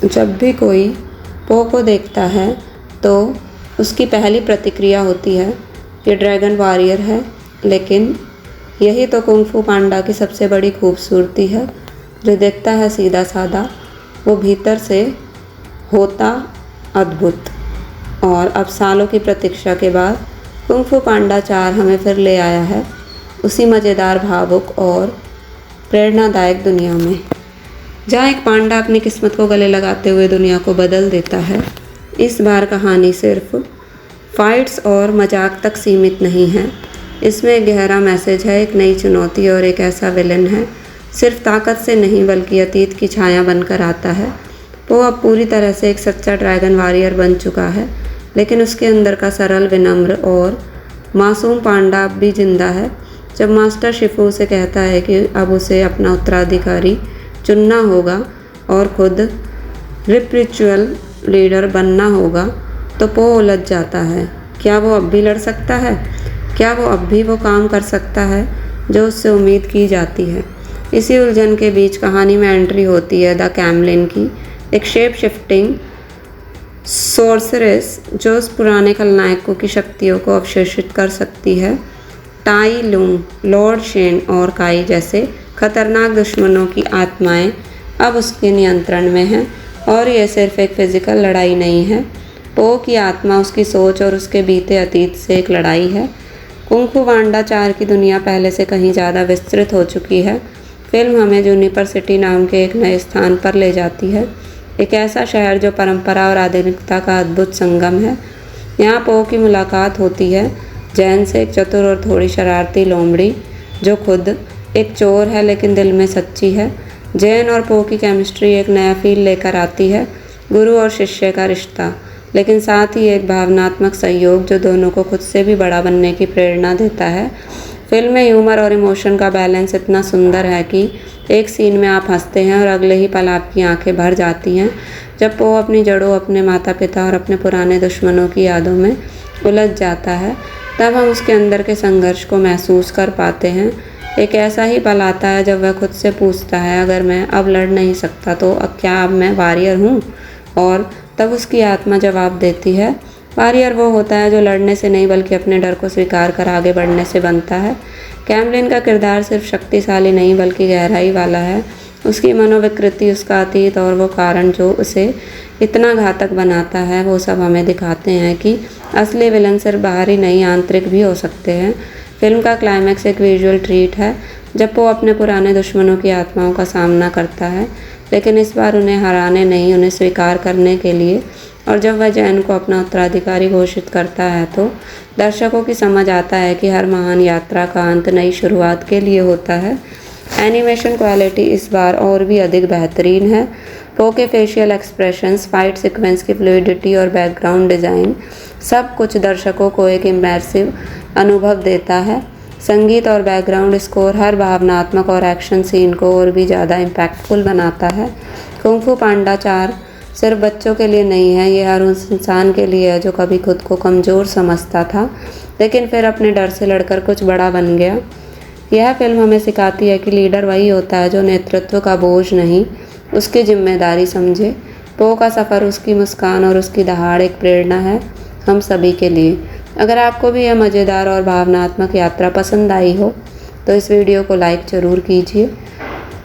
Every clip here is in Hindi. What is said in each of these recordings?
जब भी कोई पो को देखता है तो उसकी पहली प्रतिक्रिया होती है ये ड्रैगन वॉरियर है, लेकिन यही तो कुंग फू पांडा की सबसे बड़ी खूबसूरती है। जो दिखता है सीधा साधा, वो भीतर से होता अद्भुत। और अब सालों की प्रतीक्षा के बाद कुंग फू पांडा 4 हमें फिर ले आया है उसी मज़ेदार, भावुक और प्रेरणादायक दुनिया में, जहाँ एक पांडा अपनी किस्मत को गले लगाते हुए दुनिया को बदल देता है। इस बार कहानी सिर्फ फाइट्स और मजाक तक सीमित नहीं है, इसमें एक गहरा मैसेज है, एक नई चुनौती और एक ऐसा विलन है सिर्फ ताकत से नहीं बल्कि अतीत की छाया बनकर आता है। वो अब पूरी तरह से एक सच्चा ड्रैगन वॉरियर बन चुका है, लेकिन उसके अंदर का सरल, विनम्र और मासूम पांडा अब भी जिंदा है। जब मास्टर शिफू उसे कहता है कि अब उसे अपना उत्तराधिकारी चुनना होगा और खुद स्पिरिचुअल लीडर बनना होगा, तो पो उलझ जाता है। क्या वो अब भी लड़ सकता है? क्या वो अब भी वो काम कर सकता है जो उससे उम्मीद की जाती है? इसी उलझन के बीच कहानी में एंट्री होती है द कैमलिन की, एक शेप शिफ्टिंग सोर्सरेस जो उस पुराने खलनायकों की शक्तियों को अवशोषित कर सकती है। टाई लुंग, लॉर्ड शेन और काई जैसे खतरनाक दुश्मनों की आत्माएं अब उसके नियंत्रण में हैं, और यह सिर्फ एक फिजिकल लड़ाई नहीं है। पो की आत्मा, उसकी सोच और उसके बीते अतीत से एक लड़ाई है। कुंग फू पांडा 4 की दुनिया पहले से कहीं ज़्यादा विस्तृत हो चुकी है। फिल्म हमें जूनिपर सिटी नाम के एक नए स्थान पर ले जाती है, एक ऐसा शहर जो परंपरा और आधुनिकता का अद्भुत संगम है। यहाँ पो की मुलाकात होती है जैन से, एक चतुर और थोड़ी शरारती लोमड़ी जो खुद एक चोर है लेकिन दिल में सच्ची है। जैन और पो की केमिस्ट्री एक नया फील लेकर आती है, गुरु और शिष्य का रिश्ता, लेकिन साथ ही एक भावनात्मक सहयोग जो दोनों को खुद से भी बड़ा बनने की प्रेरणा देता है। फिल्म में ह्यूमर और इमोशन का बैलेंस इतना सुंदर है कि एक सीन में आप हंसते हैं और अगले ही पल आपकी आंखें भर जाती हैं। जब पो अपनी जड़ों, अपने माता पिता और अपने पुराने दुश्मनों की यादों में उलझ जाता है, तब हम उसके अंदर के संघर्ष को महसूस कर पाते हैं। एक ऐसा ही पल आता है जब वह खुद से पूछता है, अगर मैं अब लड़ नहीं सकता तो क्या अब मैं वॉरियर हूँ? और तब उसकी आत्मा जवाब देती है, वॉरियर वो होता है जो लड़ने से नहीं बल्कि अपने डर को स्वीकार कर आगे बढ़ने से बनता है। कैमलिन का किरदार सिर्फ शक्तिशाली नहीं बल्कि गहराई वाला है। उसकी मनोविकृति, उसका अतीत और वो कारण जो उसे इतना घातक बनाता है, वो सब हमें दिखाते हैं कि असली विलन सिर्फ बाहरी नहीं, आंतरिक भी हो सकते हैं। फिल्म का क्लाइमैक्स एक विजुअल ट्रीट है, जब वो अपने पुराने दुश्मनों की आत्माओं का सामना करता है, लेकिन इस बार उन्हें हराने नहीं, उन्हें स्वीकार करने के लिए। और जब वह जैन को अपना उत्तराधिकारी घोषित करता है तो दर्शकों की समझ आता है कि हर महान यात्रा का अंत नई शुरुआत के लिए होता है। एनिमेशन क्वालिटी इस बार और भी अधिक बेहतरीन है। पो के फेशियल एक्सप्रेशंस, फाइट सीक्वेंस की फ्लूइडिटी और बैकग्राउंड डिज़ाइन, सब कुछ दर्शकों को एक इमर्सिव अनुभव देता है। संगीत और बैकग्राउंड स्कोर हर भावनात्मक और एक्शन सीन को और भी ज़्यादा इम्पैक्टफुल बनाता है। कुंग फू पांडा 4 सिर्फ बच्चों के लिए नहीं है, ये हर उस इंसान के लिए है जो कभी खुद को कमज़ोर समझता था लेकिन फिर अपने डर से लड़कर कुछ बड़ा बन गया। यह फिल्म हमें सिखाती है कि लीडर वही होता है जो नेतृत्व का बोझ नहीं, उसकी जिम्मेदारी समझे। पो का सफ़र, उसकी मुस्कान और उसकी दहाड़ एक प्रेरणा है हम सभी के लिए। अगर आपको भी यह मज़ेदार और भावनात्मक यात्रा पसंद आई हो तो इस वीडियो को लाइक ज़रूर कीजिए,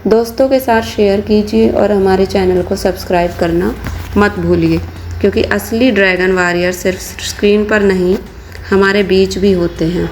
दोस्तों के साथ शेयर कीजिए और हमारे चैनल को सब्सक्राइब करना मत भूलिए, क्योंकि असली ड्रैगन वॉरियर सिर्फ स्क्रीन पर नहीं, हमारे बीच भी होते हैं।